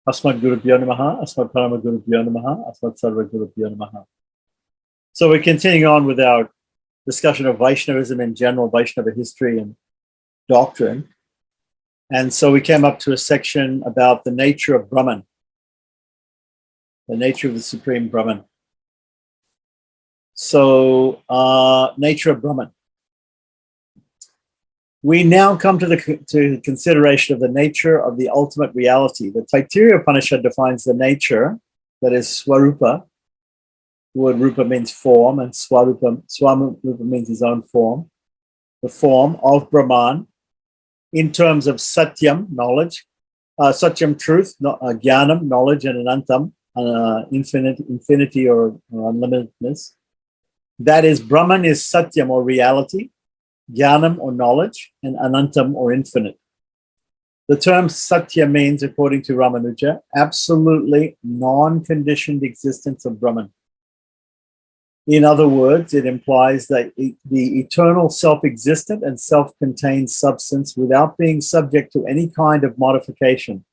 Asmad Gurubhyo Namaha, Asmad Parama Gurubhyo Namaha, Asmad Sarva Gurubhyo Namaha. So we're continuing on with our discussion of Vaishnavism in general, Vaishnava history and doctrine. And so we came up to a section about the nature of Brahman, the nature of the Supreme Brahman. So, nature of Brahman. We now come to the consideration of the nature of the ultimate reality. The Taittiriya Upanishad defines the nature, that is Swarupa. The word Rupa means form, and Swarupa means his own form. The form of Brahman in terms of Satyam, knowledge, Satyam, truth, Jnanam, knowledge, and Anantam, infinity or unlimitedness. That is, Brahman is Satyam or reality, Jnanam or knowledge, and Anantam or infinite. The term Satya means, according to Ramanuja, absolutely non-conditioned existence of Brahman. In other words, it implies that the eternal self-existent and self-contained substance without being subject to any kind of modification.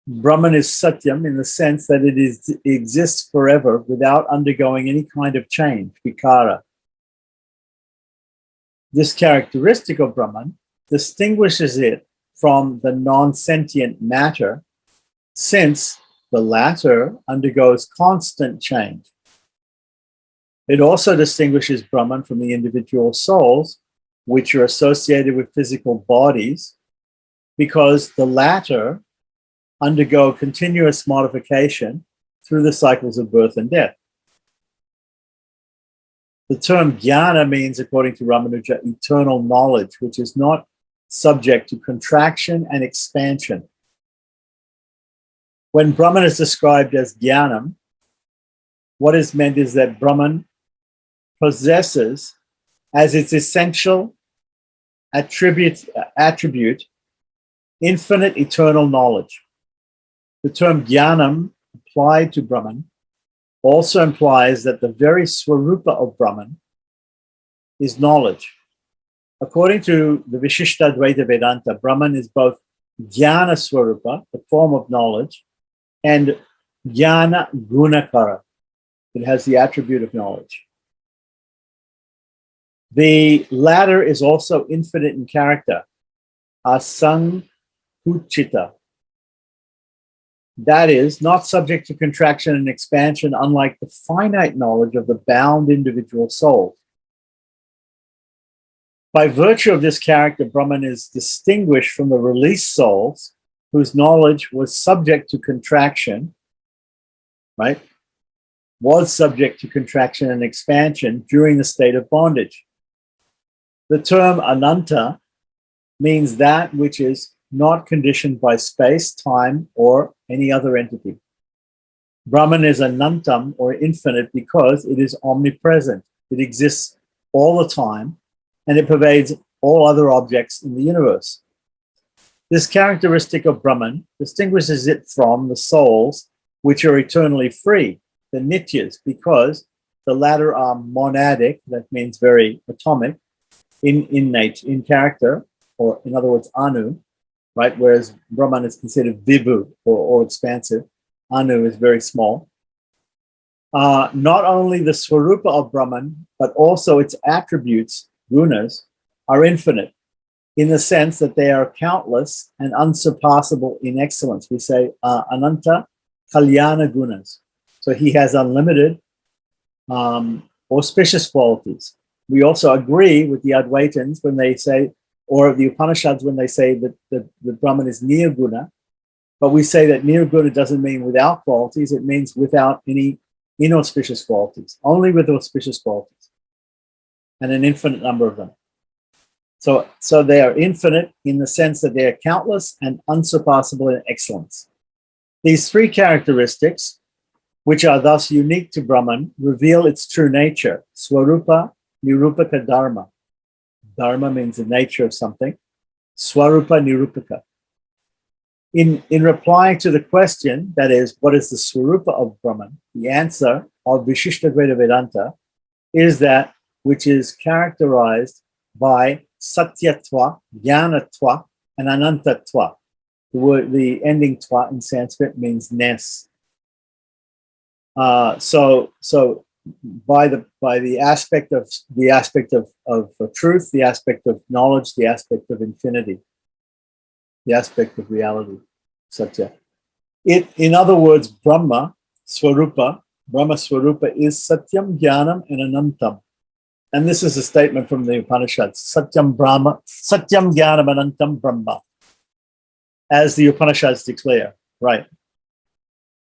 Brahman is Satyam in the sense that it exists forever without undergoing any kind of change, vikara. This characteristic of Brahman distinguishes it from the non-sentient matter, since the latter undergoes constant change. It also distinguishes Brahman from the individual souls, which are associated with physical bodies, because the latter undergo continuous modification through the cycles of birth and death. The term jnana means, according to Ramanuja, eternal knowledge, which is not subject to contraction and expansion. When Brahman is described as jnanam, what is meant is that Brahman possesses as its essential attribute infinite eternal knowledge. The term jnanam applied to Brahman also implies that the very swarupa of Brahman is knowledge. According to the Vishishtadvaita Vedanta, Brahman is both jnana swarupa, the form of knowledge, and jnana gunakara. It has the attribute of knowledge. The latter is also infinite in character, asangkuchita. That is, not subject to contraction and expansion, unlike the finite knowledge of the bound individual soul. By virtue of this character, Brahman is distinguished from the released souls whose knowledge was subject to contraction, right? Was subject to contraction and expansion during the state of bondage. The term ananta means that which is not conditioned by space, time, or any other entity. Brahman is anantam, or infinite, because it is omnipresent. It exists all the time, and it pervades all other objects in the universe. This characteristic of Brahman distinguishes it from the souls which are eternally free, the nityas, because the latter are monadic, that means very atomic, in nature, in character, or in other words, anu, right? Whereas Brahman is considered vibhu, or expansive. Anu is very small. Not only the swarupa of Brahman, but also its attributes, gunas, are infinite, in the sense that they are countless and unsurpassable in excellence. We say ananta kalyana gunas. So he has unlimited auspicious qualities. We also agree with the Advaitins when they say, or the Upanishads when they say that the Brahman is nirguna, but we say that nirguna doesn't mean without qualities, it means without any inauspicious qualities, only with auspicious qualities, and an infinite number of them. So they are infinite in the sense that they are countless and unsurpassable in excellence. These three characteristics, which are thus unique to Brahman, reveal its true nature, swarupa, nirupaka, dharma. Dharma means the nature of something. Swarupa, nirupaka. In reply to the question, that is, what is the swarupa of Brahman? The answer of Vishishtadvaita Vedanta is that which is characterized by satyatva, jnanatva, and anantatva. The ending twa in Sanskrit means ness. So by the aspect of truth, the aspect of knowledge, the aspect of infinity, the aspect of reality, satya. In other words, Brahma Swarupa is Satyam, Jnanam, and Anantam. And this is a statement from the Upanishads. Satyam Jnanam, Anantam, Brahma. As the Upanishads declare, right?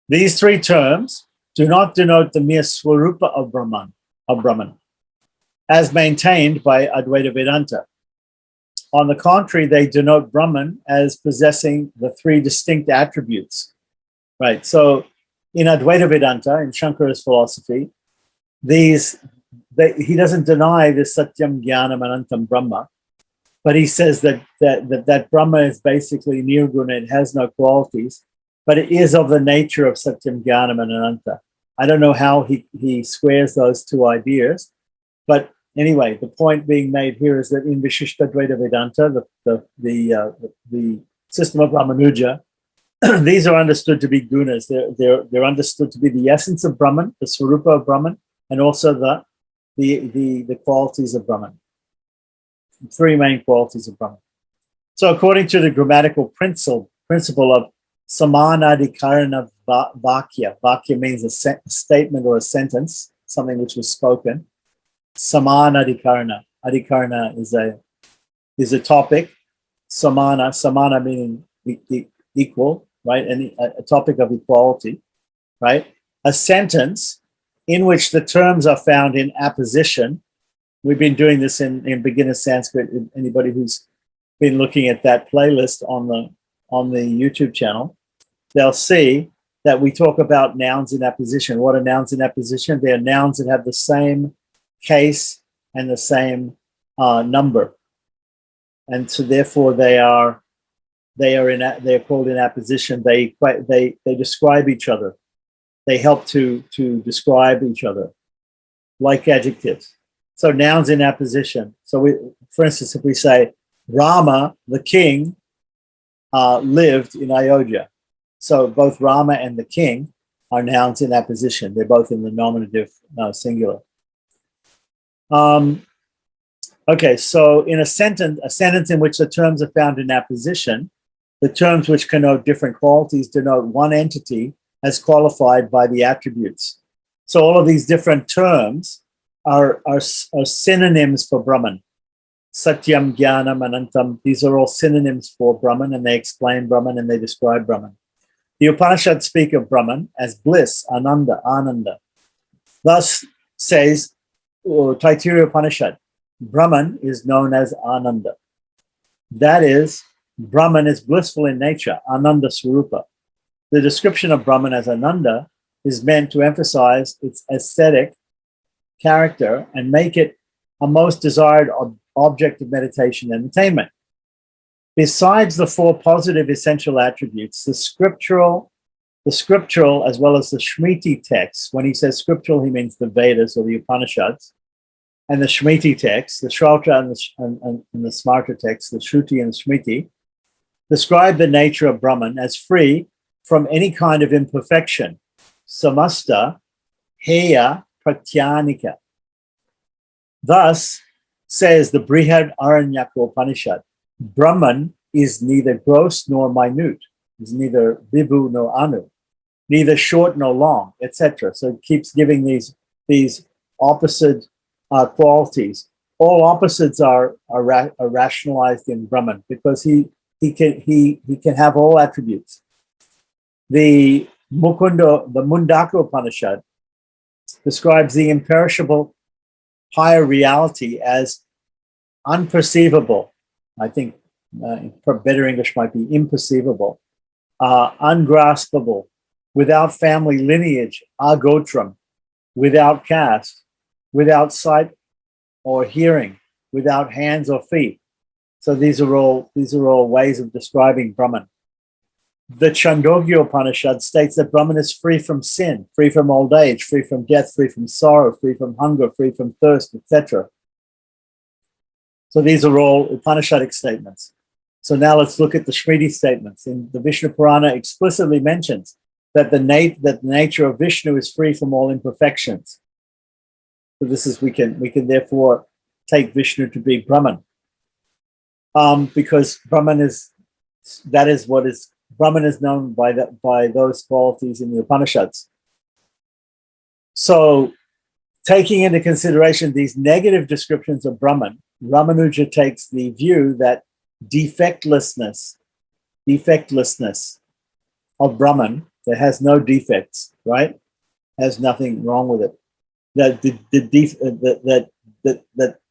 These three terms do not denote the mere Swarupa of Brahman, as maintained by Advaita Vedanta. On the contrary, they denote Brahman as possessing the three distinct attributes, right? So in Advaita Vedanta, in Shankara's philosophy, he doesn't deny the Satyam, Jnanam, Anantam, Brahma, but he says that Brahma is basically nirguna, it has no qualities, but it is of the nature of Satyam, Jnanam, and Ananta. I don't know how he squares those two ideas, but anyway, the point being made here is that in Vishishtadvaita Vedanta, the system of Ramanuja, these are understood to be gunas. They're understood to be the essence of Brahman, the Swarupa of Brahman, and also the qualities of Brahman. Three main qualities of Brahman. So according to the grammatical principle of Samanadhikarana Vakya, Vakya means a statement or a sentence, something which was spoken. Samanadhikarana. Adhikarana is a topic. Samana meaning equal, right? And a topic of equality, right? A sentence in which the terms are found in apposition. We've been doing this in beginner Sanskrit. Anybody who's been looking at that playlist on the YouTube channel, they'll see that we talk about nouns in apposition. What are nouns in apposition? They are nouns that have the same case and the same number, and so therefore they are called in apposition. They describe each other. They help to describe each other, like adjectives. So nouns in apposition. So for instance, if we say Rama, the king, lived in Ayodhya. So both Rama and the king are nouns in apposition. They're both in the nominative singular. Okay, so in a sentence in which the terms are found in apposition, the terms which connote different qualities denote one entity as qualified by the attributes. So all of these different terms are synonyms for Brahman. Satyam, Jnanam, Anantam, these are all synonyms for Brahman, and they explain Brahman and they describe Brahman. The Upanishads speak of Brahman as bliss, Ananda. Thus says Taittiriya Upanishad, Brahman is known as Ananda. That is, Brahman is blissful in nature, Ananda Swarupa. The description of Brahman as Ananda is meant to emphasize its aesthetic character and make it a most desired object of meditation and attainment. Besides the four positive essential attributes, the scriptural as well as the Shmiti texts, when he says scriptural, he means the Vedas or the Upanishads, and the Shmiti texts, the Shrauta and the Smarta texts, the Shruti and the Shmiti, describe the nature of Brahman as free from any kind of imperfection, samasta, heya, pratyanika. Thus, says the Brihad Aranyaka Upanishad, Brahman is neither gross nor minute, is neither vibhu nor anu, neither short nor long, etc. So it keeps giving these opposite qualities. All opposites are rationalized in Brahman because he can have all attributes. The Mundaka Upanishad describes the imperishable higher reality as unperceivable. I think better English might be imperceivable, ungraspable, without family lineage, agotram, without caste, without sight or hearing, without hands or feet. So these are all ways of describing Brahman. The Chandogya Upanishad states that Brahman is free from sin, free from old age, free from death, free from sorrow, free from hunger, free from thirst, etc. So these are all Upanishadic statements. So now let's look at the Smriti statements. In the Vishnu Purana explicitly mentions that the nature of Vishnu is free from all imperfections. So this is we can therefore take Vishnu to be Brahman, because Brahman is Brahman is known by those qualities in the Upanishads. So, taking into consideration these negative descriptions of Brahman, Ramanuja takes the view that defectlessness of Brahman, that has no defects, right? Has nothing wrong with it. That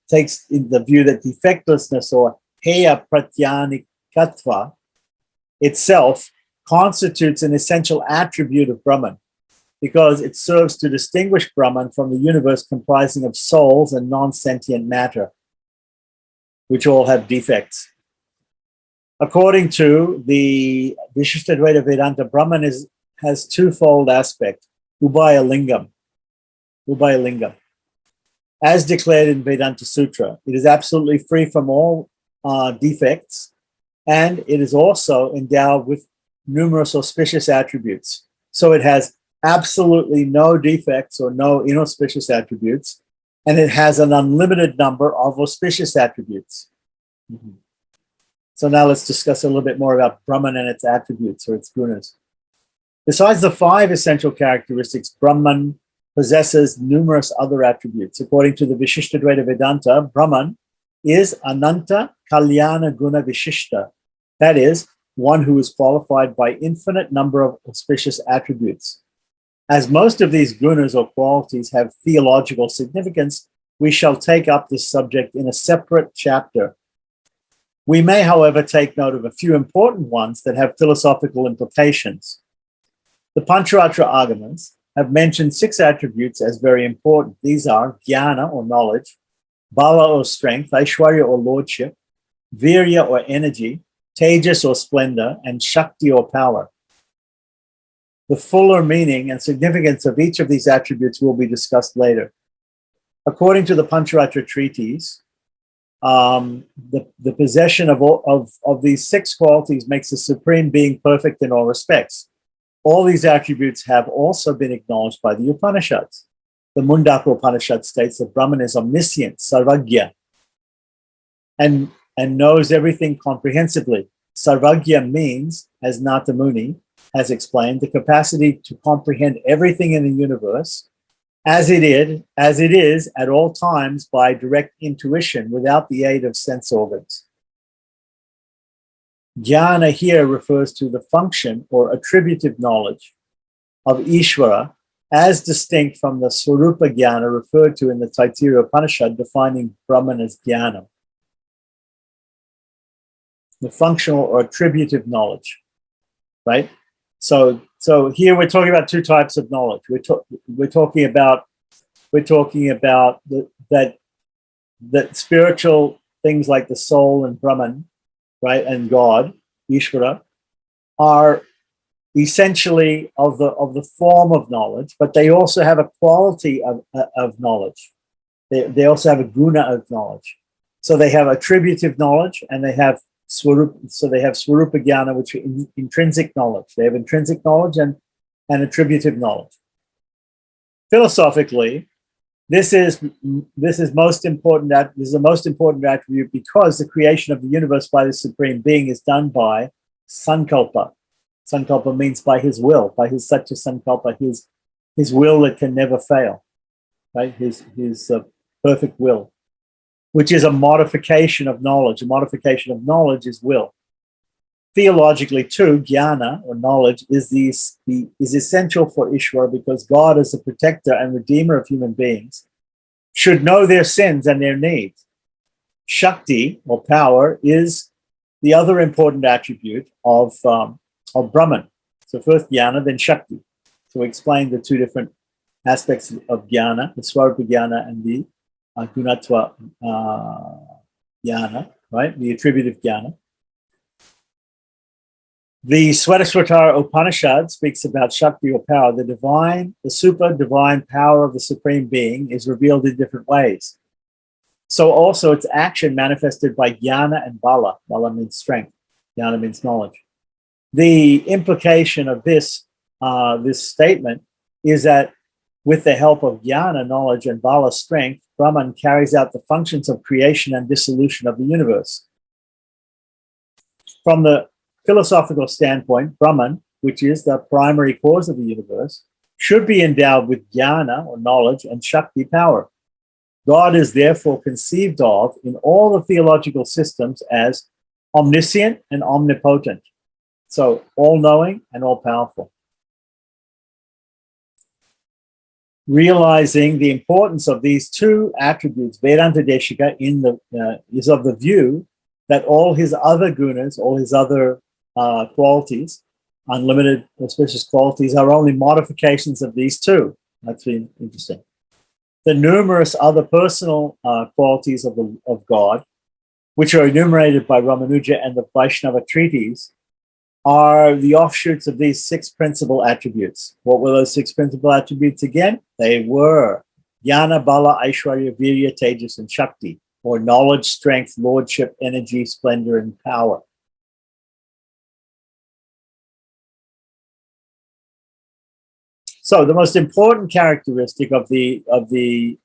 takes in the view that defectlessness, or heya pratyanikatva, itself constitutes an essential attribute of Brahman, because it serves to distinguish Brahman from the universe comprising of souls and non-sentient matter, which all have defects. According to the Vishishtadvaita Vedanta, Brahman has twofold aspect, Ubhaya Lingam. As declared in Vedanta Sutra, it is absolutely free from all defects, and it is also endowed with numerous auspicious attributes. So it has absolutely no defects or no inauspicious attributes, and it has an unlimited number of auspicious attributes. Mm-hmm. So now let's discuss a little bit more about Brahman and its attributes, or its gunas. Besides the 5 essential characteristics, Brahman possesses numerous other attributes. According to the Vishishtadvaita Vedanta, Brahman is Ananta Kalyana Guna Vishishta. That is, one who is qualified by infinite number of auspicious attributes. As most of these gunas or qualities have theological significance, we shall take up this subject in a separate chapter. We may, however, take note of a few important ones that have philosophical implications. The Pancharatra Agamas have mentioned 6 attributes as very important. These are Jnana or knowledge, Bala or strength, Aishwarya or lordship, Virya or energy, Tejas or splendor, and Shakti or power. The fuller meaning and significance of each of these attributes will be discussed later. According to the Pancharatra treatise, the possession of these 6 qualities makes the Supreme Being perfect in all respects. All these attributes have also been acknowledged by the Upanishads. The Mundaka Upanishad states that Brahman is omniscient, sarvagya, and knows everything comprehensively. Sarvagya means, as Nata Muni has explained, the capacity to comprehend everything in the universe as it is at all times by direct intuition without the aid of sense organs. Jnana here refers to the function or attributive knowledge of Ishvara as distinct from the Swarupa Jnana referred to in the Taittiriya Upanishad, defining Brahman as Jnana. The functional or attributive knowledge, right? So here we're talking about 2 types of knowledge. We're talking about that spiritual things like the soul and Brahman, right, and God, Ishvara, are essentially of the form of knowledge, but they also have a quality of knowledge. They also have a guna of knowledge. So they have attributive knowledge, and they have Swarupa, so they have Swarupa Jnana, which is intrinsic knowledge. They have intrinsic knowledge and attributive knowledge. Philosophically, this is most important. This is the most important attribute because the creation of the universe by the Supreme Being is done by sankalpa. Sankalpa means by his will, by his satya sankalpa, his will that can never fail, right? His perfect will, which is a modification of knowledge. A modification of knowledge is will. Theologically, too, jnana or knowledge is essential for Ishvara because God, as the protector and redeemer of human beings, should know their sins and their needs. Shakti or power is the other important attribute of Brahman. So first jnana, then Shakti. So we explained the 2 different aspects of jnana, the Swarupa jnana and the Gunatva jnana, right? The attributive jnana. The Swatasvatara Upanishad speaks about Shakti or power. The super divine power of the Supreme Being is revealed in different ways. So also its action manifested by jnana and bala. Bala means strength. Jnana means knowledge. The implication of this statement is that with the help of jnana, knowledge, and bala, strength, Brahman carries out the functions of creation and dissolution of the universe. From the philosophical standpoint, Brahman, which is the primary cause of the universe, should be endowed with jnana, or knowledge, and shakti, power. God is therefore conceived of in all the theological systems as omniscient and omnipotent. So all-knowing and all-powerful. Realizing the importance of these two attributes, Vedanta Deshika is of the view that all his other gunas, all his other qualities, unlimited auspicious qualities, are only modifications of these two. That's been interesting. The numerous other personal qualities of God, which are enumerated by Ramanuja and the Vaishnava treaties, are the offshoots of these six principal attributes. What were those six principal attributes again? They were Jnana, Bala, Aishwarya, Virya, Tejas, and Shakti, or knowledge, strength, lordship, energy, splendor, and power. So the most important characteristic of the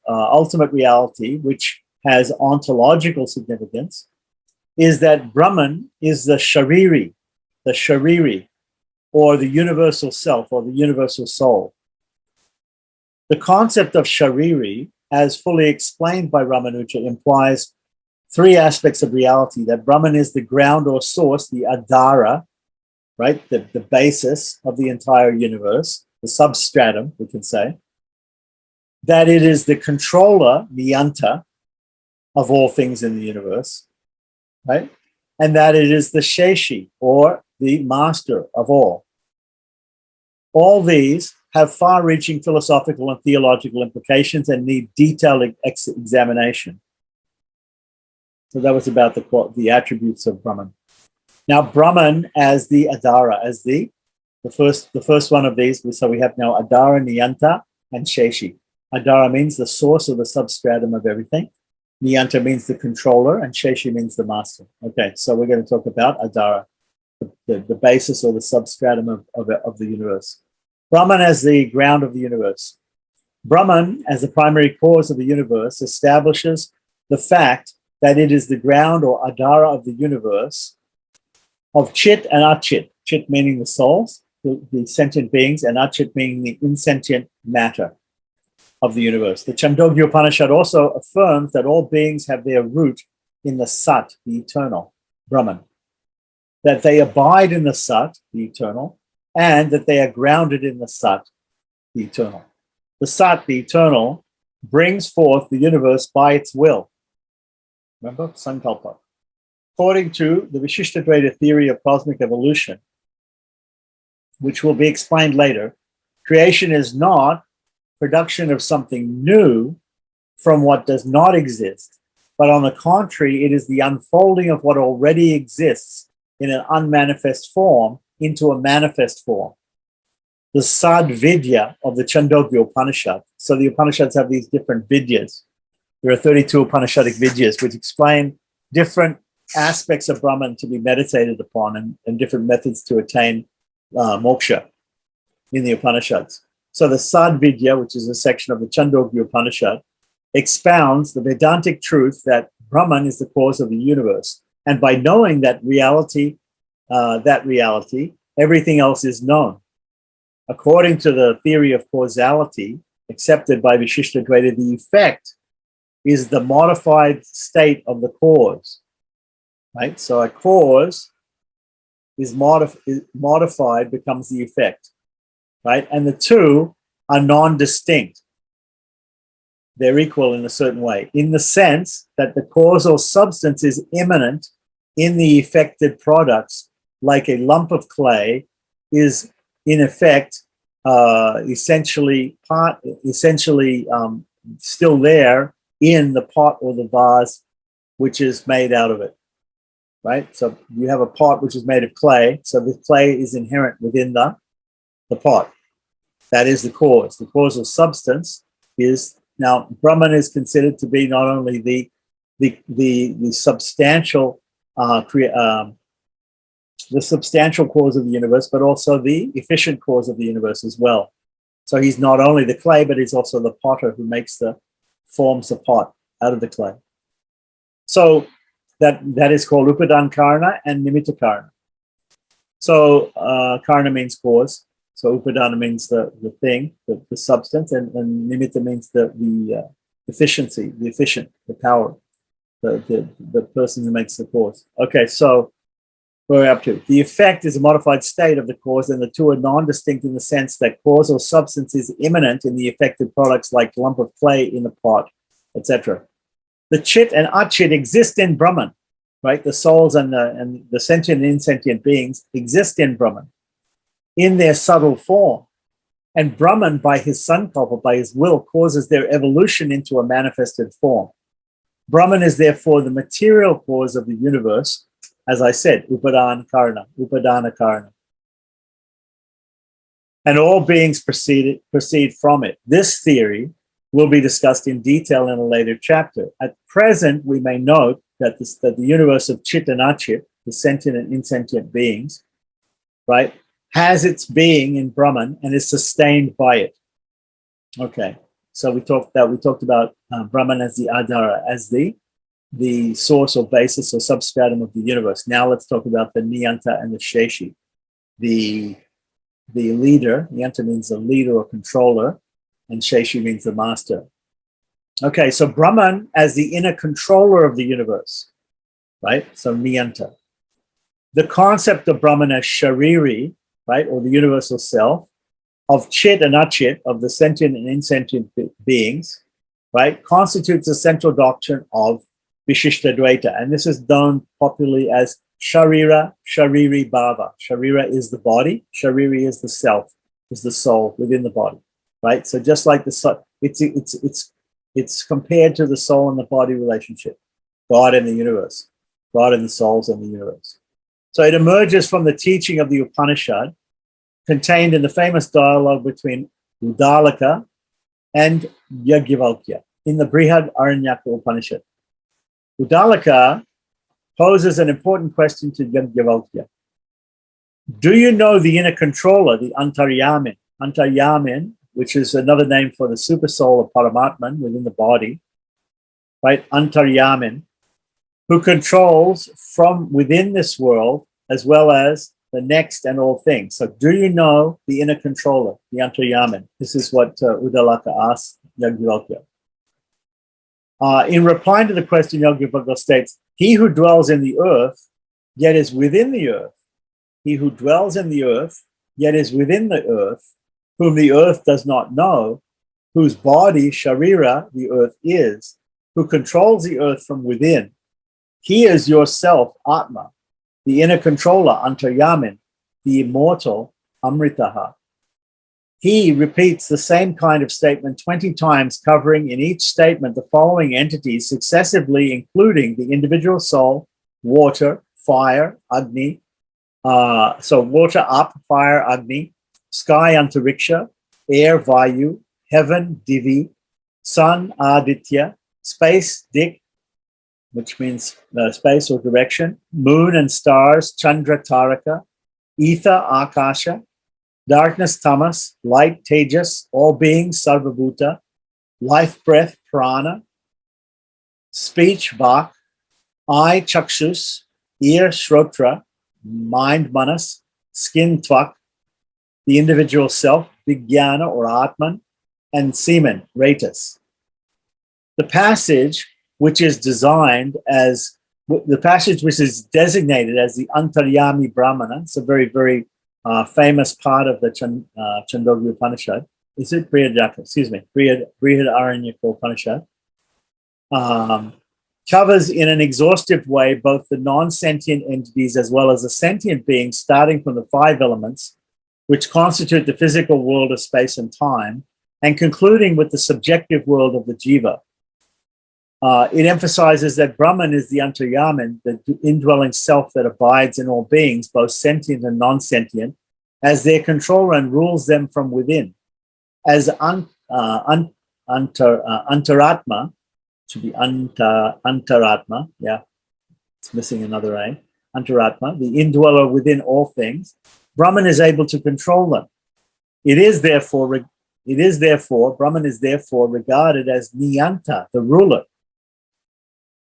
ultimate reality, which has ontological significance, is that Brahman is the shariri, or the universal self, or the universal soul. The concept of shariri, as fully explained by Ramanuja, implies three aspects of reality: that Brahman is the ground or source, the adhara, right, the basis of the entire universe, the substratum, we can say; that it is the controller, niyanta, of all things in the universe, right? And that it is the sheshi, or the master of all. All these have far-reaching philosophical and theological implications and need detailed examination. So that was about the attributes of Brahman. Now, Brahman as the adhara, as the first one of these. So we have now adhara, niyanta, and sheshi. Adhara means the source or the substratum of everything. Niyanta means the controller, and sheshi means the master. Okay, so we're going to talk about adhara, the basis or the substratum of the universe. Brahman as the ground of the universe. Brahman, as the primary cause of the universe, establishes the fact that it is the ground or adhara of the universe of chit and achit. Chit meaning the souls, the sentient beings, and achit meaning the insentient matter of the universe. The Chandogya Upanishad also affirms that all beings have their root in the Sat, the eternal, Brahman. That they abide in the Sat, the eternal, and that they are grounded in the Sat, the eternal. The Sat, the eternal, brings forth the universe by its will. Remember? Sankalpa. According to the Vishishtadvaita theory of cosmic evolution, which will be explained later, creation is not production of something new from what does not exist, but on the contrary, it is the unfolding of what already exists in an unmanifest form into a manifest form. The Sad Vidya of the Chandogya Upanishad. So the Upanishads have these different Vidyas. There are 32 Upanishadic Vidyas, which explain different aspects of Brahman to be meditated upon and different methods to attain moksha in the Upanishads. So the Sad Vidya, which is a section of the Chandogya Upanishad, expounds the Vedantic truth that Brahman is the cause of the universe. And by knowing that reality, everything else is known. According to the theory of causality accepted by Vishishtadvaita, the effect is the modified state of the cause. Right? So a cause is modified, becomes the effect. Right? And the two are non-distinct. They're equal in a certain way, in the sense that the causal substance is immanent in the effected products, like a lump of clay is in effect essentially still there in the pot or the vase which is made out of it. Right? So you have a pot which is made of clay, so the clay is inherent within the pot. That is the cause. The causal substance is, now Brahman is considered to be not only the substantial the substantial cause of the universe, but also the efficient cause of the universe as well. So he's not only the clay, but he's also the potter who forms the pot out of the clay. So that is called Upadan Karana and Nimitta Karana. So Karana means cause. So Upadana means the thing, the substance, and Nimitta means the efficiency, the efficient, the power, the person who makes the cause. Okay, so where are we up to? The effect is a modified state of the cause, and the two are non-distinct in the sense that causal substance is immanent in the affected products like lump of clay in the pot, etc. The chit and achit exist in Brahman, right? The souls and the sentient and insentient beings exist in Brahman in their subtle form. And Brahman, by his sankalpa, by his will, causes their evolution into a manifested form. Brahman is therefore the material cause of the universe, as I said, Upadana Karana. And all beings proceed from it. This theory will be discussed in detail in a later chapter. At present, we may note that the universe of Chit and Achit, the sentient and insentient beings, right, has its being in Brahman and is sustained by it. Okay, so we talked about Brahman as the Adhara, as the source or basis or substratum of the universe. Now let's talk about the Niyanta and the Sheshi. The leader, Niyanta means the leader or controller, and Sheshi means the master. Okay, so Brahman as the inner controller of the universe, right? So Niyanta. The concept of Brahman as Shariri, right, or the universal self, of Chit and Achit, of the sentient and insentient beings, right, constitutes the central doctrine of Vishishtadvaita. And this is known popularly as Sharira, Shariri Bhava. Sharira is the body, Shariri is the self, is the soul within the body, right? So just like the soul, it's compared to the soul and the body relationship, God and the universe, God and the souls and the universe. So it emerges from the teaching of the Upanishad, contained in the famous dialogue between Uddalaka and Yajnavalkya in the Brihad Aranyaka Upanishad. Uddalaka poses an important question to Yajnavalkya. Do you know the inner controller, the Antaryamin? Antaryamin, which is another name for the super soul of Paramatman within the body, right? Antaryamin, who controls from within this world as well as the next and all things. So do you know the inner controller, the Antaryamin? This is what Uddalaka asked Yajnavalkya. In replying to the question, Yajnavalkya states, he who dwells in the earth, yet is within the earth. He who dwells in the earth, yet is within the earth, whom the earth does not know, whose body, Sharira, the earth is, who controls the earth from within. He is yourself, Atma, the inner controller, Antaryamin, the immortal, Amritaha. He repeats the same kind of statement 20 times, covering in each statement the following entities successively, including the individual soul, water, fire, Agni, so water up, fire, Agni, sky, Antariksha, air, Vayu, heaven, Divi, sun, Aditya, space, Dik, which means space or direction, moon and stars, Chandra, Taraka, ether, Akasha, darkness, Tamas, light, Tejas, all beings, Sarvabhuta, life, breath, Prana, speech, Vak, eye, Chakshus, ear, Shrotra, mind, Manas, skin, Tvak, the individual self, Vijnana or Atman, and semen, Ratas. The passage which is designated as the Antaryami Brahmana, it's a very, very famous part of the Chandogya Upanishad. Is it Brihad Aranyaka Upanishad? Covers in an exhaustive way both the non-sentient entities as well as the sentient beings, starting from the 5 elements, which constitute the physical world of space and time, and concluding with the subjective world of the jiva. It emphasizes that Brahman is the Antaryamin, the indwelling self that abides in all beings, both sentient and non-sentient, as their controller and rules them from within. As Antaratma, to be Antaratma, yeah, it's missing another A. Antaratma, the indweller within all things, Brahman is able to control them. Brahman is therefore regarded as Niyanta, the ruler.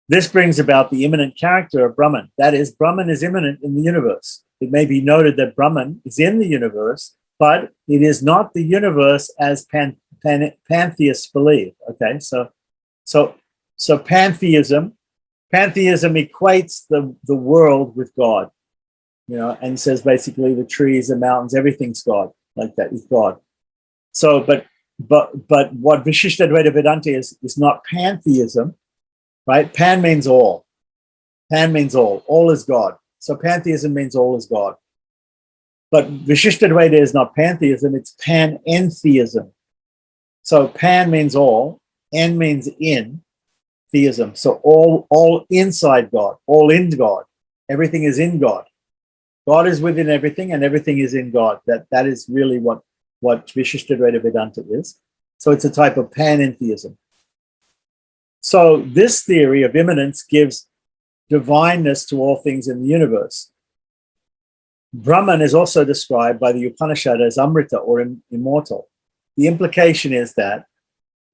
This brings about the immanent character of Brahman. That is, Brahman is immanent in the universe. It may be noted that Brahman is in the universe, but it is not the universe as pantheists believe. Okay, so pantheism equates the world with God, and says basically the trees, the mountains, everything's God, like that is God. So, but what Vishishtadvaita Vedanta is not pantheism, right? Pan means all. Pan means all. All is God. So pantheism means all is God. But Vishishtadvaita is not pantheism, it's panentheism. So pan means all, en means in, theism. So all inside God, all in God. Everything is in God. God is within everything and everything is in God. That is really what Vishishtadvaita Vedanta is. So it's a type of panentheism. So this theory of immanence gives divineness to all things in the universe. Brahman is also described by the Upanishad as Amrita, or immortal. The implication is that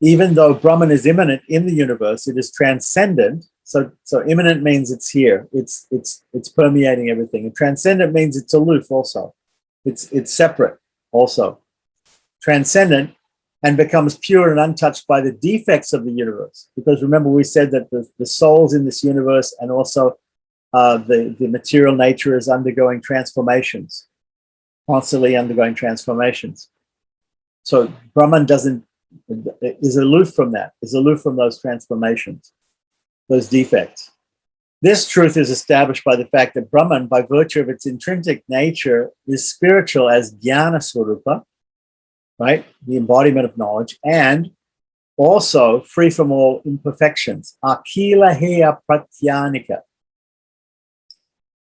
even though Brahman is immanent in the universe, it is transcendent. So immanent means it's here. It's permeating everything. And transcendent means it's aloof also. It's separate also. Transcendent, and becomes pure and untouched by the defects of the universe. Because remember, we said that the souls in this universe and also the material nature is undergoing transformations, constantly undergoing transformations. So Brahman is aloof from that, is aloof from those transformations, those defects. This truth is established by the fact that Brahman, by virtue of its intrinsic nature, is spiritual as Jnana Swarupa, right? The embodiment of knowledge, and also free from all imperfections. Akila heya pratyanika.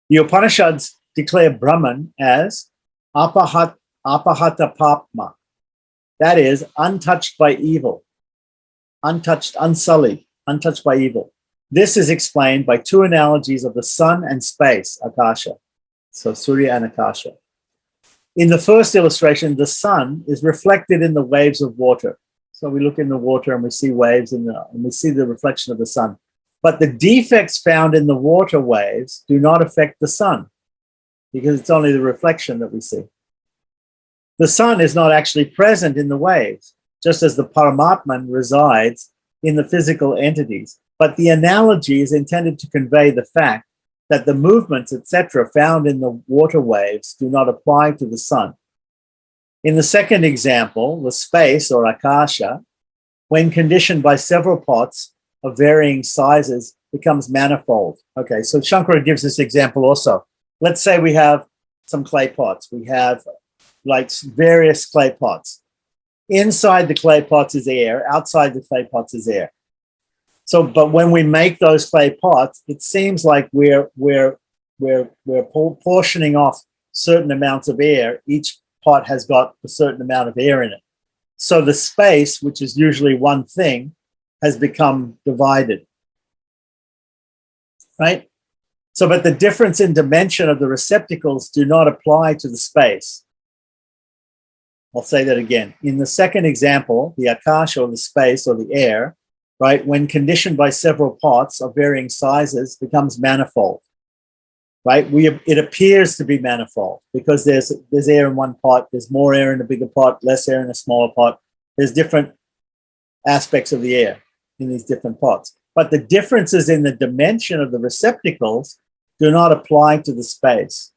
The Upanishads declare Brahman as apahata papma. That is, untouched by evil, untouched, unsullied, untouched by evil. This is explained by two analogies of the sun and space, Akasha. So Surya and Akasha. In the first illustration, the sun is reflected in the waves of water. So we look in the water and we see waves and we see the reflection of the sun. But the defects found in the water waves do not affect the sun because it's only the reflection that we see. The sun is not actually present in the waves, just as the Paramatman resides in the physical entities. But the analogy is intended to convey the fact that the movements, etc., found in the water waves do not apply to the sun. In the second example, the space or Akasha, when conditioned by several pots of varying sizes, becomes manifold. Okay, so Shankara gives this example also. Let's say we have some clay pots. We have like various clay pots. Inside the clay pots is air, outside the clay pots is air. So, but when we make those clay pots, it seems like we're portioning off certain amounts of air. Each pot has got a certain amount of air in it. So the space, which is usually one thing, has become divided, right? So, but the difference in dimension of the receptacles do not apply to the space. I'll say that again. In the second example, the Akasha or the space or the air, right, when conditioned by several pots of varying sizes, becomes manifold, right? It appears to be manifold because there's air in one pot, there's more air in a bigger pot, less air in a smaller pot. There's different aspects of the air in these different pots. But the differences in the dimension of the receptacles do not apply to the space,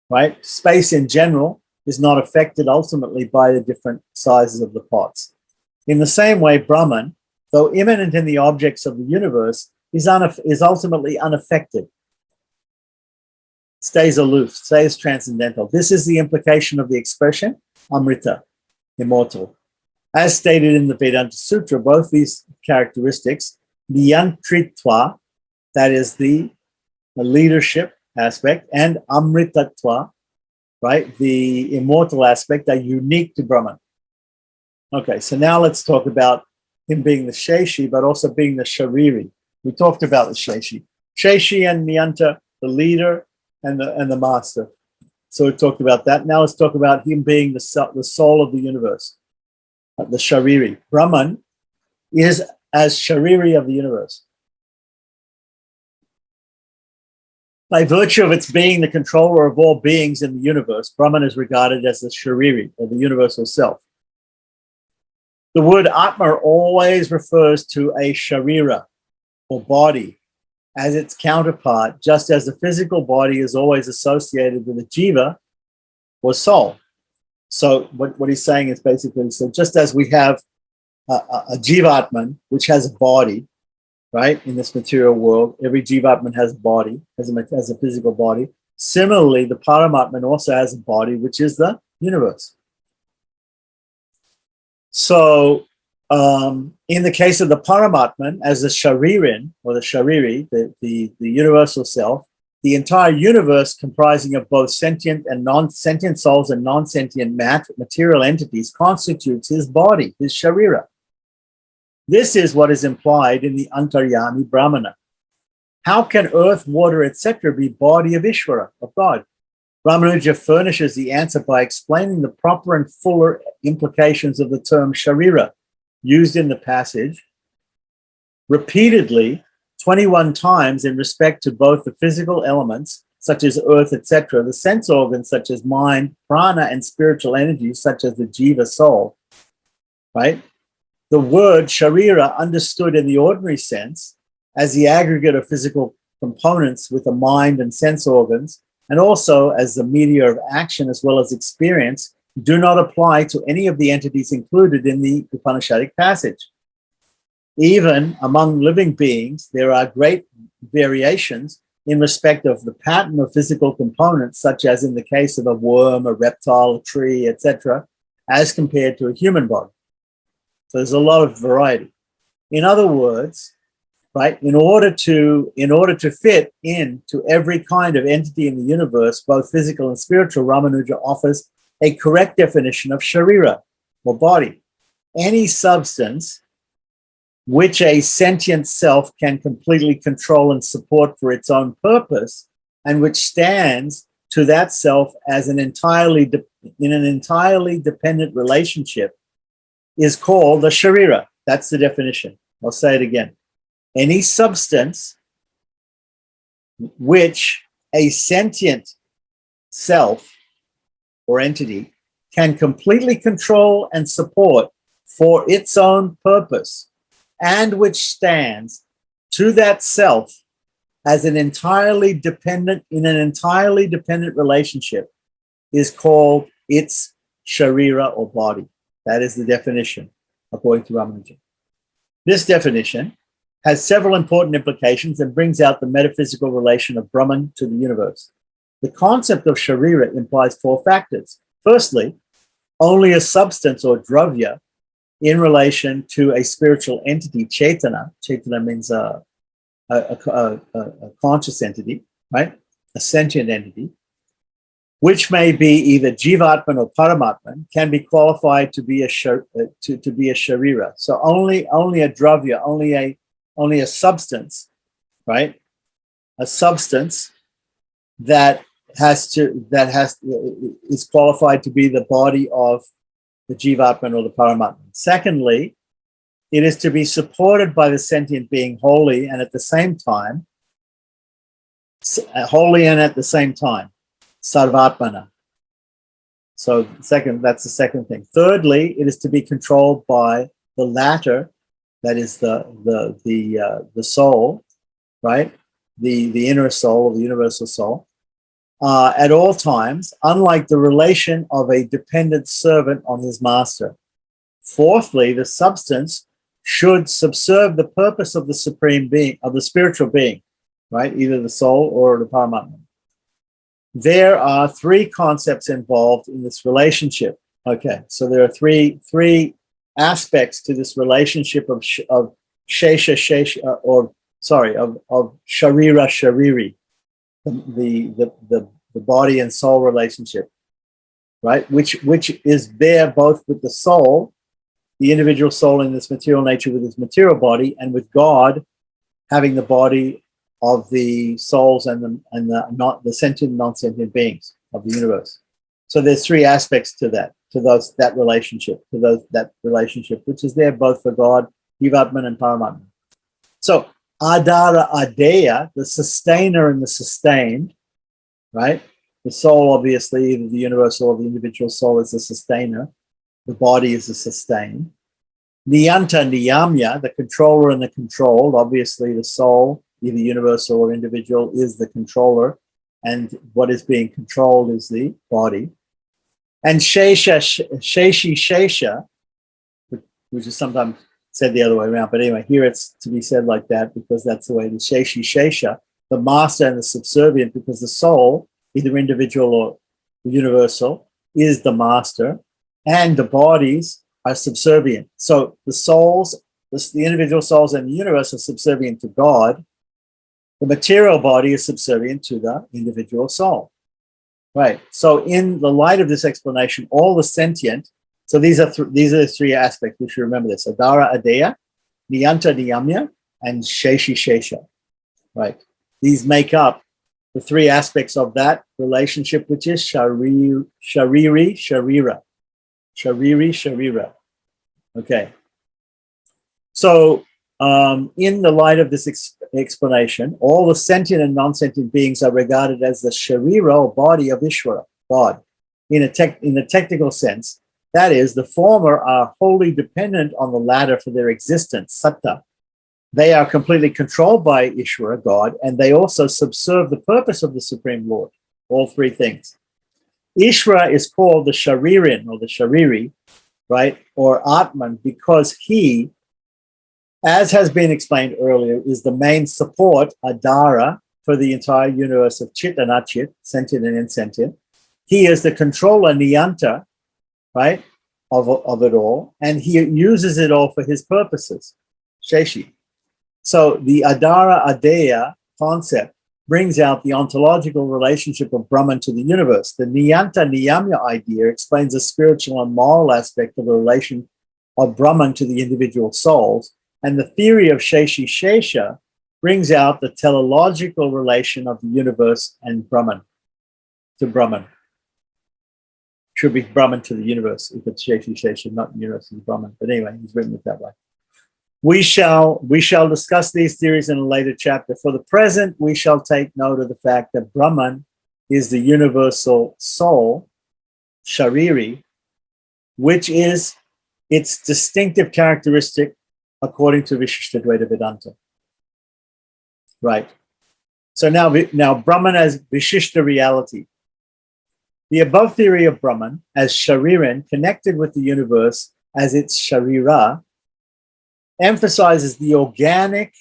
right? Space in general is not affected ultimately by the different sizes of the pots. In the same way, Brahman, though immanent in the objects of the universe, is ultimately unaffected, stays aloof, stays transcendental. This is the implication of the expression Amrita, immortal. As stated in the Vedanta Sutra, both these characteristics, Niyantritva, that is the leadership aspect, and Amritatva, right, the immortal aspect, are unique to Brahman. Okay, so now let's talk about him being the Sheshi, but also being the Shariri. We talked about the Sheshi. Sheshi and Niyanta the leader, and the master. So we talked about that. Now let's talk about him being the soul of the universe, the Shariri. Brahman is as Shariri of the universe. By virtue of its being the controller of all beings in the universe, Brahman is regarded as the Shariri, or the universal self. The word Atma always refers to a Sharira, or body, as its counterpart, just as the physical body is always associated with a jiva, or soul. So what he's saying is basically, so just as we have a jivatman, which has a body, right, in this material world, every jivatman has a body, has a physical body. Similarly, the paramatman also has a body, which is the universe. So in the case of the paramatman, as the sharirin, or the shariri, the universal self, the entire universe comprising of both sentient and non-sentient souls and non-sentient material entities constitutes his body, his sharira. This is what is implied in the Antaryami Brahmana. How can earth, water, etc. be body of Ishvara, of God? Ramanuja furnishes the answer by explaining the proper and fuller implications of the term sharira, used in the passage repeatedly 21 times in respect to both the physical elements, such as earth, etc., the sense organs, such as mind, prana, and spiritual energies, such as the jiva soul, right? The word sharira, understood in the ordinary sense as the aggregate of physical components with a mind and sense organs, and also as the media of action as well as experience, do not apply to any of the entities included in the Upanishadic passage. Even among living beings, there are great variations in respect of the pattern of physical components, such as in the case of a worm, a reptile, a tree, etc., as compared to a human body. So there's a lot of variety. In other words, right, in order to fit into every kind of entity in the universe, both physical and spiritual, Ramanuja offers a correct definition of sharira, or body. Any substance which a sentient self can completely control and support for its own purpose, and which stands to that self as in an entirely dependent relationship, is called a sharira. That's the definition. I'll say it again. Any substance which a sentient self or entity can completely control and support for its own purpose, and which stands to that self as an entirely dependent relationship, is called its sharira, or body. That is the definition, according to Ramanuja. This definition has several important implications and brings out the metaphysical relation of Brahman to the universe. The concept of sharira implies four factors. Firstly, only a substance or dravya in relation to a spiritual entity, chetana. Chetana means a conscious entity, right? A sentient entity, which may be either jivatman or paramatman, can be qualified to be a sharira. So only a dravya, only a substance, right? A substance that is qualified to be the body of the jivatman or the paramatman. Secondly, it is to be supported by the sentient being wholly and at the same time, sarvatmana. So that's the second thing. Thirdly, it is to be controlled by the latter, that is the soul, right? The inner soul, or the universal soul, at all times, unlike the relation of a dependent servant on his master. Fourthly, the substance should subserve the purpose of the supreme being, of the spiritual being, right? Either the soul or the paramatman. There are three concepts involved in this relationship. Okay, so there are three aspects to this relationship of sharira shariri, the body and soul relationship, right? Which is there both with the soul, the individual soul in this material nature with its material body, and with God having the body of the souls and the sentient, non-sentient beings of the universe. So there's three aspects to that, that relationship, which is there both for God, Jivatman, and Paramatman. So Adara Adeya, the sustainer and the sustained, right? The soul, obviously, either the universal or the individual soul is the sustainer. The body is the sustained. Niyanta Niyamya, the controller and the controlled. Obviously, the soul, either universal or individual, is the controller, and what is being controlled is the body. And Sheshi Shesha, which is sometimes said the other way around, but anyway, here it's to be said like that because that's the way the Sheshi Shesha, the master and the subservient, because the soul, either individual or universal, is the master, and the bodies are subservient. So the souls, the individual souls and the universe are subservient to God. The material body is subservient to the individual soul. Right. So in the light of this explanation, all the sentient, so these are the three aspects. We should remember this: Adara Adeya, Niyanta Niyamya, and Sheshi Shesha. Right. These make up the three aspects of that relationship, which is Shariri Sharira. Shariri Sharira. Okay. So in the light of this explanation, all the sentient and non-sentient beings are regarded as the Sharira, or body of Ishvara, God. In the technical sense, that is, the former are wholly dependent on the latter for their existence, Satta. They are completely controlled by Ishvara, God, and they also subserve the purpose of the Supreme Lord, all three things. Ishvara is called the Sharirin, or the Shariri, right, or Atman, because he, as has been explained earlier, is the main support, Adara, for the entire universe of Chit and Achit, sentient and insentient. He is the controller, Niyanta, right, of it all, and he uses it all for his purposes, Sheshi. So the Adara Adeya concept brings out the ontological relationship of Brahman to the universe. The Niyanta Niyamya idea explains the spiritual and moral aspect of the relation of Brahman to the individual souls, and the theory of Sheshi Shesha brings out the teleological relation of the universe and Brahman to Brahman. Should be Brahman to the universe if it's Sheshi Shesha, not the universe is Brahman. But anyway, he's written it that way. We shall discuss these theories in a later chapter. For the present, we shall take note of the fact that Brahman is the universal soul, Shariri, which is its distinctive characteristic according to Vishishtadvaita Vedanta. Right. So now Brahman as Vishishta reality. The above theory of Brahman as Shariran, connected with the universe as its Sharira, emphasizes the organic,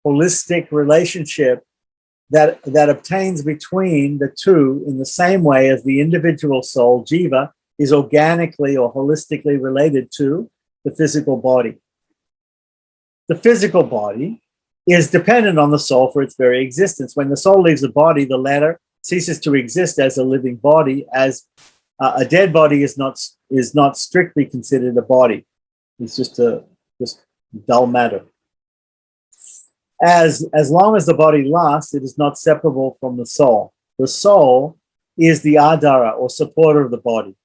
holistic relationship that obtains between the two in the same way as the individual soul, Jiva, is organically or holistically related to the physical body. The physical body is dependent on the soul for its very existence. When the soul leaves the body, the latter ceases to exist as a living body, as a dead body is not strictly considered a body. It's just dull matter. As long as the body lasts, it is not separable from the soul. The soul is the adara, or supporter of the body.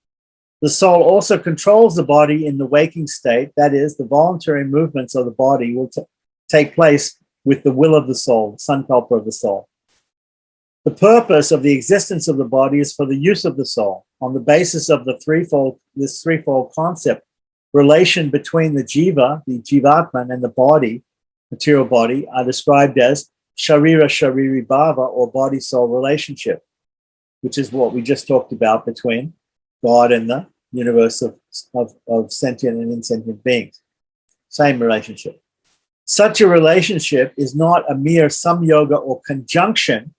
The soul also controls the body in the waking state. That is, the voluntary movements of the body will take place with the will of the soul, the sankalpa of the soul. The purpose of the existence of the body is for the use of the soul. On the basis of this threefold concept, relation between the jiva, the jivatman, and the body, material body, are described as sharira shariri bhava, or body-soul relationship, which is what we just talked about between God and the universe of sentient and insentient beings. Same relationship. Such a relationship is not a mere samyoga or conjunction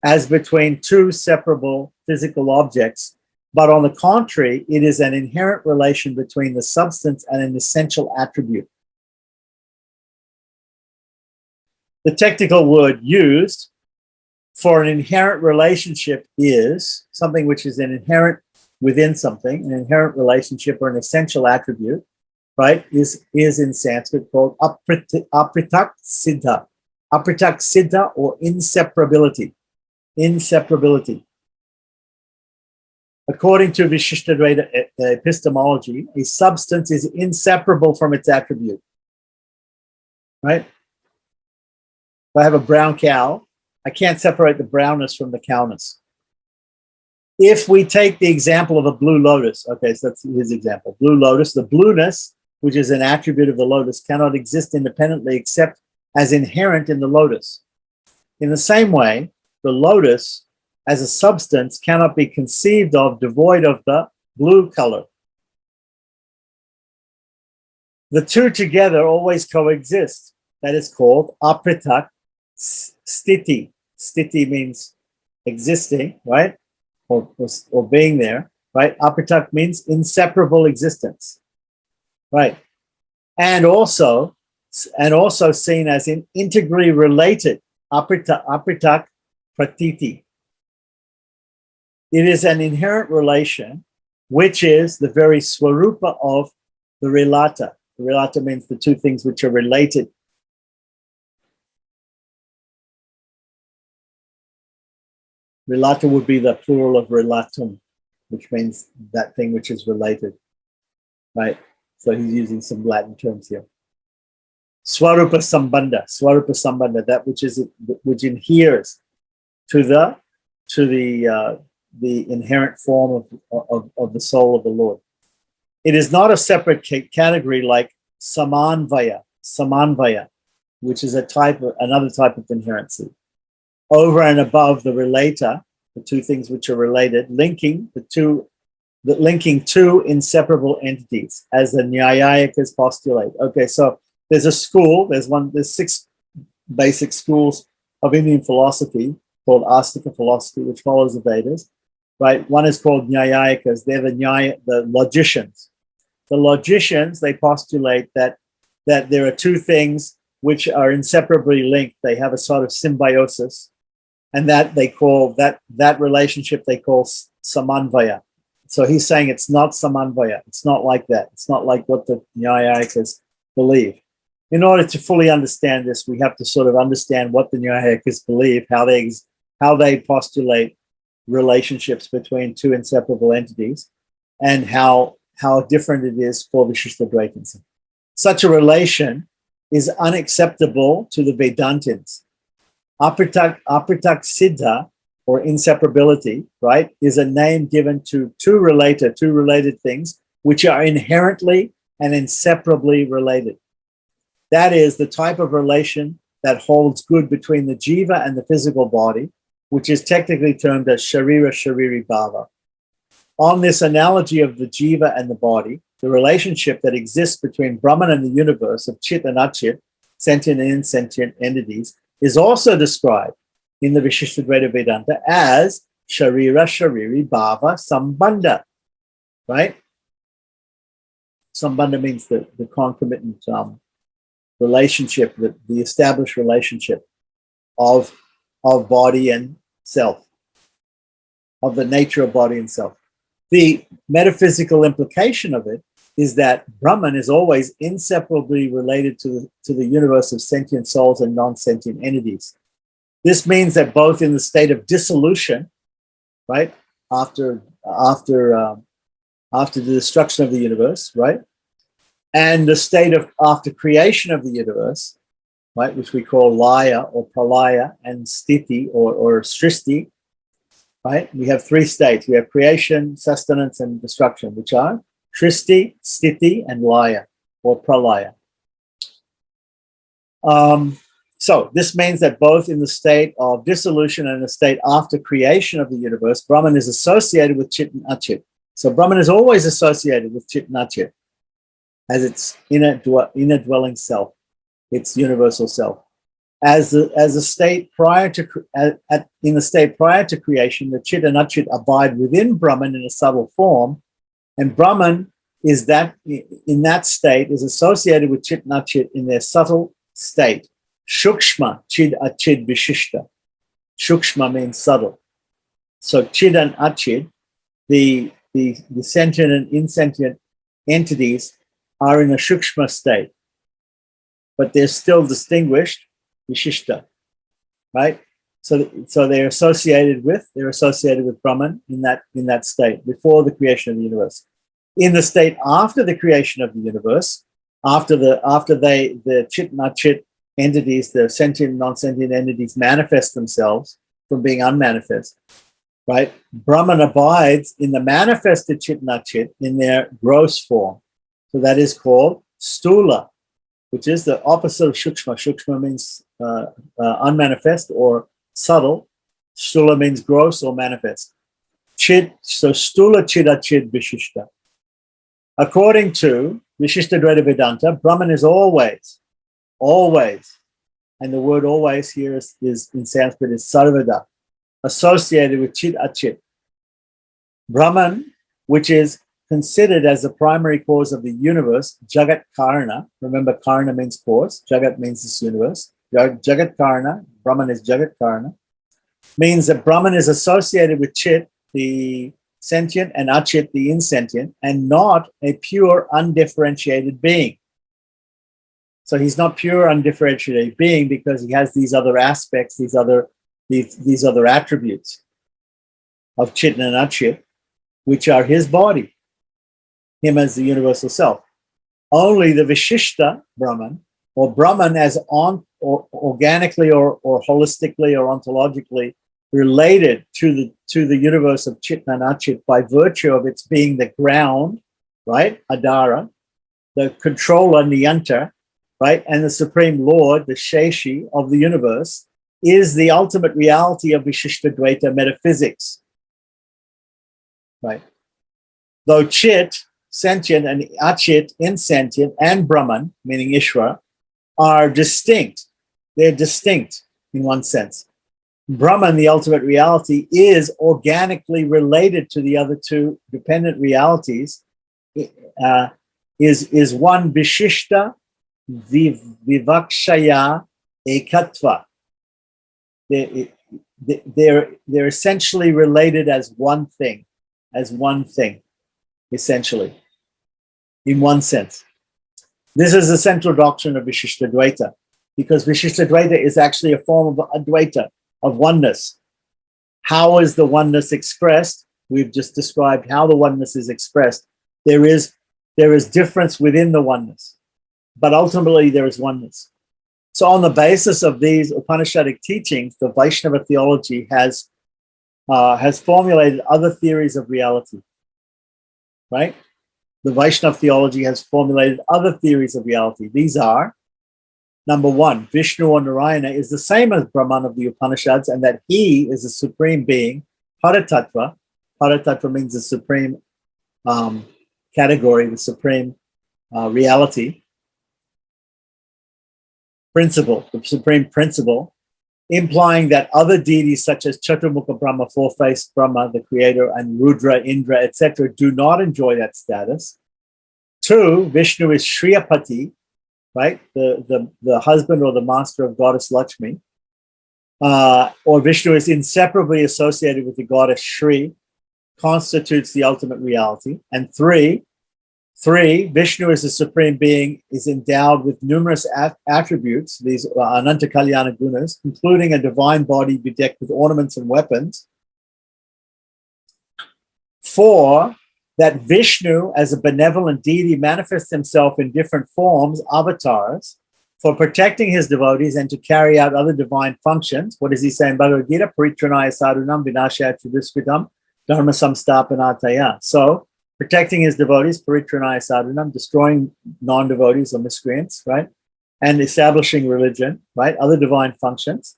as between two separable physical objects, but on the contrary, it is an inherent relation between the substance and an essential attribute. The technical word used for an inherent relationship is something which is an inherent within something, an inherent relationship or an essential attribute, right, is in Sanskrit called apritak siddha. Apritak siddha or inseparability. Inseparability. According to Vishishtadvaita epistemology, a substance is inseparable from its attribute. Right? If I have a brown cow, I can't separate the brownness from the cowness. If we take the example of a blue lotus, okay, so that's his example. Blue lotus, the blueness, which is an attribute of the lotus, cannot exist independently except as inherent in the lotus. In the same way, the lotus as a substance cannot be conceived of devoid of the blue color. The two together always coexist. That is called apritak sthiti. Sthiti means existing, right? Or being there, right? Apritak means inseparable existence, right? And also seen as integrally related, apritak pratiti. It is an inherent relation, which is the very swarupa of the relata. The relata means the two things which are related. Relata would be the plural of relatum, which means that thing which is related, right? So he's using some Latin terms here. Swarupa sambandha, that which adheres to the inherent form of the soul of the Lord. It is not a separate category like samanvaya, which is another type of inherency. Over and above the relator, the two things which are related, linking two inseparable entities, as the Nyayayikas postulate. Okay, so there's 6 basic schools of Indian philosophy called Astika philosophy, which follows the Vedas, right? One is called Nyayayikas. They're the logicians. The logicians, they postulate that there are two things which are inseparably linked. They have a sort of symbiosis, and that they call that relationship they call samanvaya. So he's saying it's not samanvaya. It's not like that. It's not like what the Nyayayikas believe. In order to fully understand this, we have to sort of understand what the Nyayayikas believe, how they postulate relationships between two inseparable entities, and how different it is for Vishishtadvaitism. Such a relation is unacceptable to the Vedantins. Apritak siddha, or inseparability, right, is a name given to two related things which are inherently and inseparably related. That is the type of relation that holds good between the jiva and the physical body, which is technically termed as sharira bhava. On this analogy of the jiva and the body, the relationship that exists between Brahman and the universe of chit and achit, sentient and insentient entities, is also described in the Vishishtadvaita Vedanta as shariri bhava sambandha, right? Sambandha means the concomitant relationship, the established relationship of body and self, of the nature of body and self. The metaphysical implication of it is that Brahman is always inseparably related to the universe of sentient souls and non-sentient entities. This means that both in the state of dissolution, right, after the destruction of the universe, right, and the state of after creation of the universe, right, which we call laya or pralaya, and sthiti or srishti, right? We have 3 states. We have creation, sustenance, and destruction, which are srishti, sthiti, and laya or pralaya. So this means that both in the state of dissolution and the state after creation of the universe, Brahman is associated with chit and achit. So Brahman is always associated with chit and achit as its inner dwelling self, its universal self. As a state prior to in the state prior to creation, the chit and achit abide within Brahman in a subtle form, and Brahman is that in that state is associated with chit and achit in their subtle state. Shukshma chid achid vishishta. Shukshma means subtle. So chid and achid, the sentient and insentient entities, are in a shukshma state, but they're still distinguished Vishishta, right? So they're associated with Brahman in that state before the creation of the universe. In the state after the creation of the universe, after the chit and achit entities, the sentient, non-sentient entities manifest themselves from being unmanifest, right? Brahman abides in the manifested chit and achit in their gross form. So that is called stula, which is the opposite of shukshma. Shukshma means unmanifest or subtle. Stula means gross or manifest. Chit, so stula chit achit vishishta. According to Vishishtadvaita Vedanta, Brahman is always, and the word always here is in Sanskrit is sarvada, associated with chit achit. Brahman, which is considered as the primary cause of the universe, Jagat Karana. Remember, Karana means cause, Jagat means this universe. Jagat Karana, Brahman is Jagat Karana, means that Brahman is associated with Chit, the sentient, and Achit, the insentient, and not a pure, undifferentiated being. So he's not pure, undifferentiated being because he has these other aspects, these other attributes of Chit and Achit, which are his body, him as the universal self. Only the Vishishta Brahman, or Brahman as organically or holistically or ontologically related to the universe of Chit and Achit by virtue of its being the ground, right, Adara, the controller, Niyanta, right, and the supreme lord, the Sheshi of the universe, is the ultimate reality of Vishishtadvaita metaphysics, right? Though Chit, sentient, and Achit, insentient, and Brahman, meaning Ishvara, are distinct. They're distinct in one sense. Brahman, the ultimate reality, is organically related to the other two dependent realities, is one Vishishta Vivakshaya Ekatva. They're essentially related as one thing, essentially, in one sense. This is the central doctrine of Vishishtadvaita, because Vishishtadvaita is actually a form of Advaita, of oneness. How is the oneness expressed? We've just described how the oneness is expressed. There is difference within the oneness, but ultimately there is oneness. So on the basis of these Upanishadic teachings, the Vaishnava theology has formulated other theories of reality, right? The Vaishnava theology has formulated other theories of reality. These are, number one, Vishnu or Narayana is the same as Brahman of the Upanishads, and that he is a supreme being, Paratattva. Paratattva means the supreme category, the supreme reality, principle, the supreme principle, implying that other deities such as Chaturmukha Brahma, four-faced Brahma, the creator, and Rudra, Indra, etc., do not enjoy that status. Two, Vishnu is Shriyapati, right? The husband or the master of goddess Lakshmi. Or Vishnu is inseparably associated with the goddess Shri, constitutes the ultimate reality. And three, Vishnu is the supreme being, is endowed with numerous attributes, these Ananta Kalyana Gunas, including a divine body bedecked with ornaments and weapons. Four, that Vishnu, as a benevolent deity, manifests himself in different forms, avatars, for protecting his devotees and to carry out other divine functions. What does he say in Bhagavad Gita? Paritranaya sadhunam vinashaya chuduskritam dharma samstapanataya. So, protecting his devotees, paritranaya sadhunam, destroying non-devotees or miscreants, right? And establishing religion, right? Other divine functions.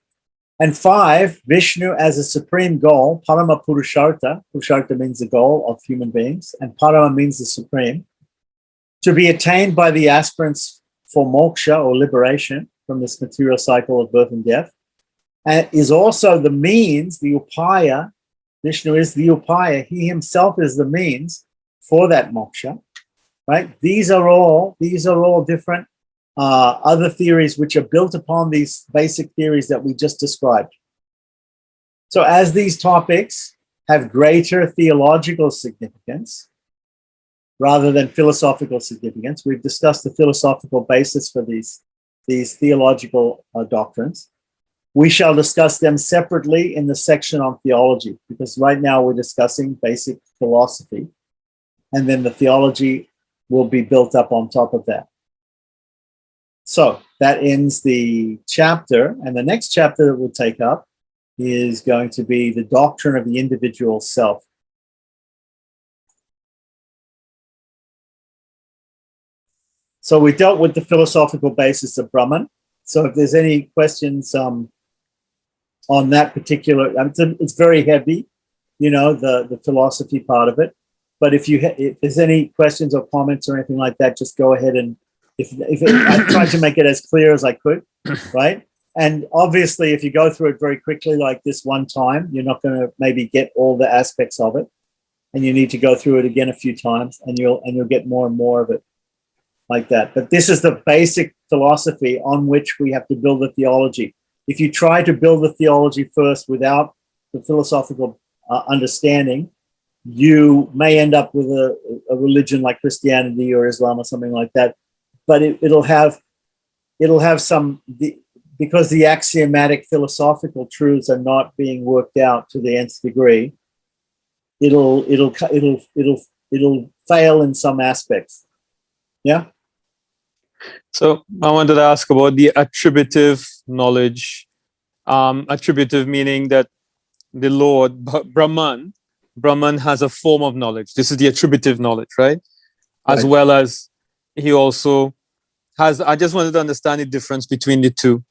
And five, Vishnu as a supreme goal, Parama Purushartha. Purushartha means the goal of human beings, and Parama means the supreme, to be attained by the aspirants for moksha or liberation from this material cycle of birth and death, and is also the means, the upaya. Vishnu is the upaya. He himself is the means for that moksha, right? These are all different other theories which are built upon these basic theories that we just described. So as these topics have greater theological significance rather than philosophical significance, we've discussed the philosophical basis for these these theological doctrines. We shall discuss them separately in the section on theology, because right now we're discussing basic philosophy, and then the theology will be built up on top of that. So that ends the chapter, and the next chapter that we'll take up is going to be the doctrine of the individual self. So we dealt with the philosophical basis of Brahman. So if there's any questions on that particular, it's very heavy, the philosophy part of it. But if there's any questions or comments or anything like that, just go ahead and I tried to make it as clear as I could, right? And obviously, if you go through it very quickly like this one time, you're not going to maybe get all the aspects of it, and you need to go through it again a few times, and you'll get more and more of it like that. But this is the basic philosophy on which we have to build the theology. If you try to build the theology first without the philosophical understanding, you may end up with a religion like Christianity or Islam or something like that. But it'll have because the axiomatic philosophical truths are not being worked out to the nth degree. It'll fail in some aspects. Yeah. So I wanted to ask about the attributive knowledge. Attributive meaning that the Lord Brahman has a form of knowledge. This is the attributive knowledge, right? As well as he also has. I just wanted to understand the difference between the two.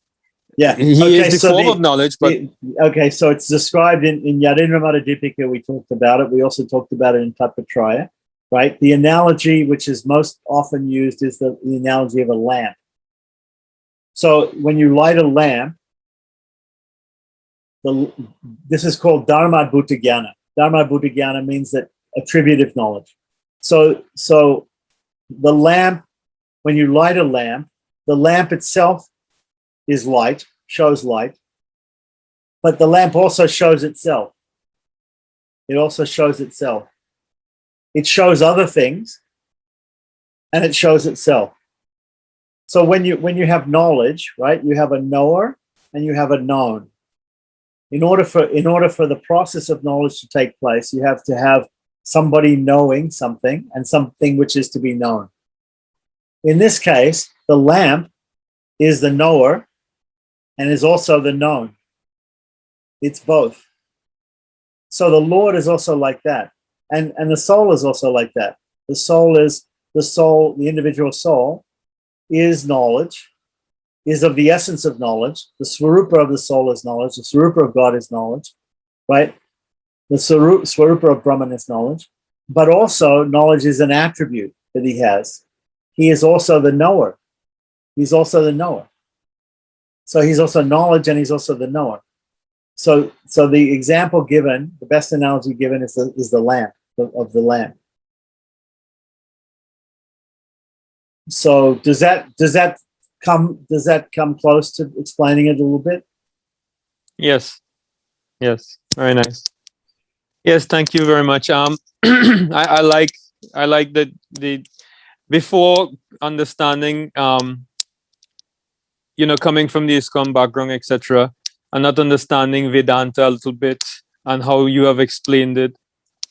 Yeah, he is the form of knowledge, but so it's described in Yadinramata Dipika. We talked about it. We also talked about it in Tattvatraya, right? The analogy which is most often used is the analogy of a lamp. So when you light a lamp, this is called Dharma Bhuta Jnana. Dharma Bhuta Jnana means that attributive knowledge. So the lamp, when you light a lamp, the lamp itself is light, shows light, but the lamp also shows itself. It also shows itself. It shows other things, and it shows itself. So when you have knowledge, right, you have a knower and you have a known. In order for the process of knowledge to take place, you have to have somebody knowing something and something which is to be known. In this case, the lamp is the knower and is also the known. It's both. So the Lord is also like that. And the soul is also like that. The individual soul is knowledge, is of the essence of knowledge. The Swarupa of the soul is knowledge. The Swarupa of God is knowledge, right? The Swarupa of Brahman is knowledge. But also knowledge is an attribute that he has. He is also the knower. He's also the knower. So he's also knowledge and he's also the knower. So the example given, the best analogy given is the lamp, of the lamp. So does that come close to explaining it a little bit? Yes. Very nice. Yes, thank you very much. I like that the before understanding coming from the ISKCON background, etc., and not understanding Vedanta a little bit and how you have explained it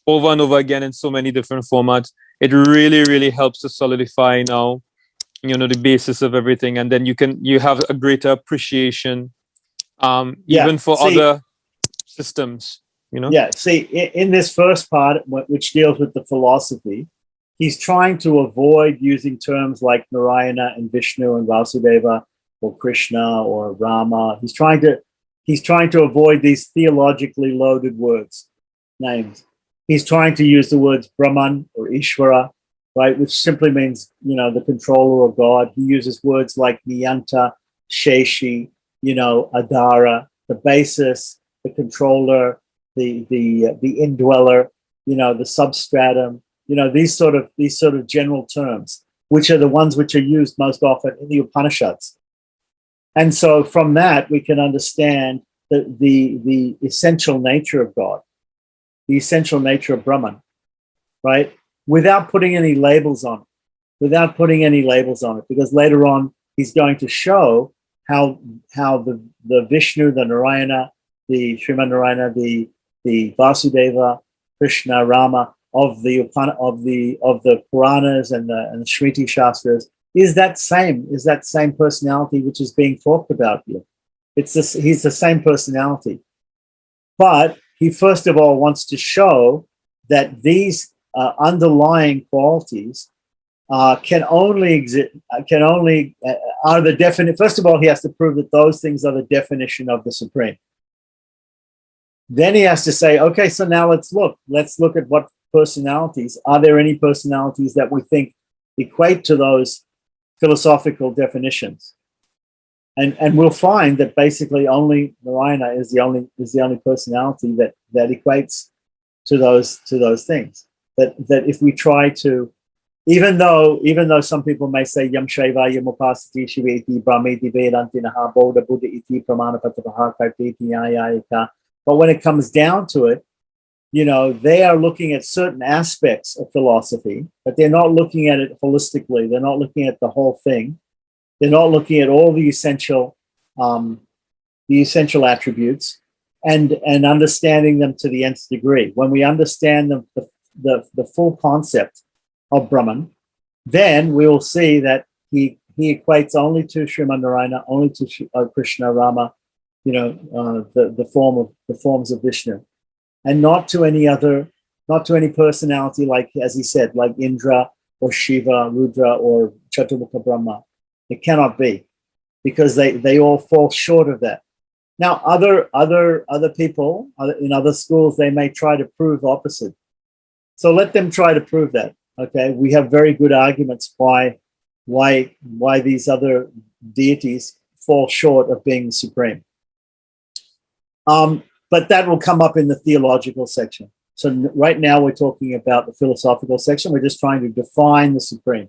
over and over again in so many different formats, it really, really helps to solidify now, the basis of everything. And then you have a greater appreciation, even for other systems, Yeah, see, in this first part, which deals with the philosophy, he's trying to avoid using terms like Narayana and Vishnu and Vasudeva or Krishna or Rama. He's trying to avoid these theologically loaded names. He's trying to use the words Brahman or Ishvara, right, which simply means, the controller of God. He uses words like Niyanta, Sheshi, Adara, the basis, the controller, the indweller, the substratum, these sort of general terms, which are the ones which are used most often in the Upanishads. And so from that, we can understand the essential nature of God, the essential nature of Brahman, right? Without putting any labels on it, because later on he's going to show how the Vishnu, the Narayana, the Sriman Narayana, the Vasudeva, Krishna, Rama of the Puranas and the Shruti Shastras is that same personality which is being talked about here. He's the same personality, but he first of all wants to show that these underlying qualities can only exist. Are the definite. First of all, he has to prove that those things are the definition of the Supreme. Then he has to say, okay, so now let's look at what personalities. Are there any personalities that we think equate to those philosophical definitions? And we'll find that basically only Narayana is the only personality that equates to those things. That if we try to, even though some people may say Yam Shaiva Yam Upasati Shiveti Brahmeti Vedanti Naha Bodha Buddha Iti Pramanapatapaha Karteti Nyayayika. But when it comes down to it, they are looking at certain aspects of philosophy, but they're not looking at it holistically. They're not looking at the whole thing. They're not looking at all the essential attributes and understanding them to the nth degree. When we understand the full concept of Brahman, then we will see that he equates only to Sriman Narayana, only to Krishna, Rama, the forms of Vishnu, and not to any personality like, as he said, like Indra or Shiva, Rudra or Chaturmukha Brahma. It cannot be, because they all fall short of that. Now, other people in other schools, they may try to prove opposite. So let them try to prove that. Okay, we have very good arguments why these other deities fall short of being supreme. But that will come up in the theological section. So right now we're talking about the philosophical section. We're just trying to define the supreme.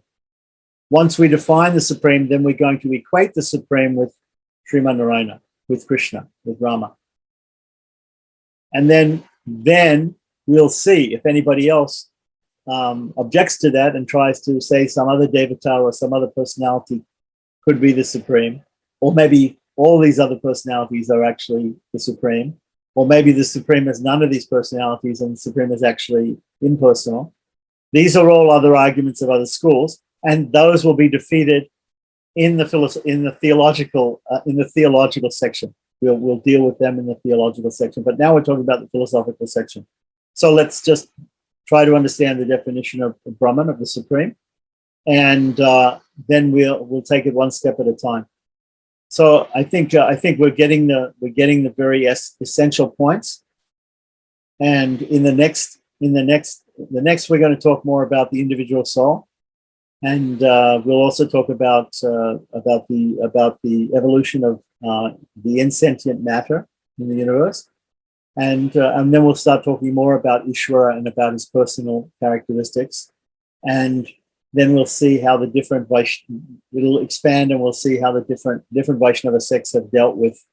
Once we define the Supreme, then we're going to equate the Supreme with Sriman Narayana, with Krishna, with Rama. And then we'll see if anybody else objects to that and tries to say some other Devata or some other personality could be the Supreme, or maybe all these other personalities are actually the Supreme, or maybe the Supreme has none of these personalities and the Supreme is actually impersonal. These are all other arguments of other schools. And those will be defeated in the theological section. We'll deal with them in the theological section. But now we're talking about the philosophical section. So let's just try to understand the definition of Brahman, of the Supreme, and then we'll take it one step at a time. So I think we're getting the very essential points. And in the next we're going to talk more about the individual soul. And we'll also talk about the evolution of the insentient matter in the universe, and then we'll start talking more about Ishvara and about his personal characteristics, and then we'll see how the different it'll expand, and we'll see how the different Vaishnava sects have dealt with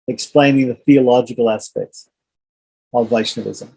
explaining the theological aspects of Vaishnavism.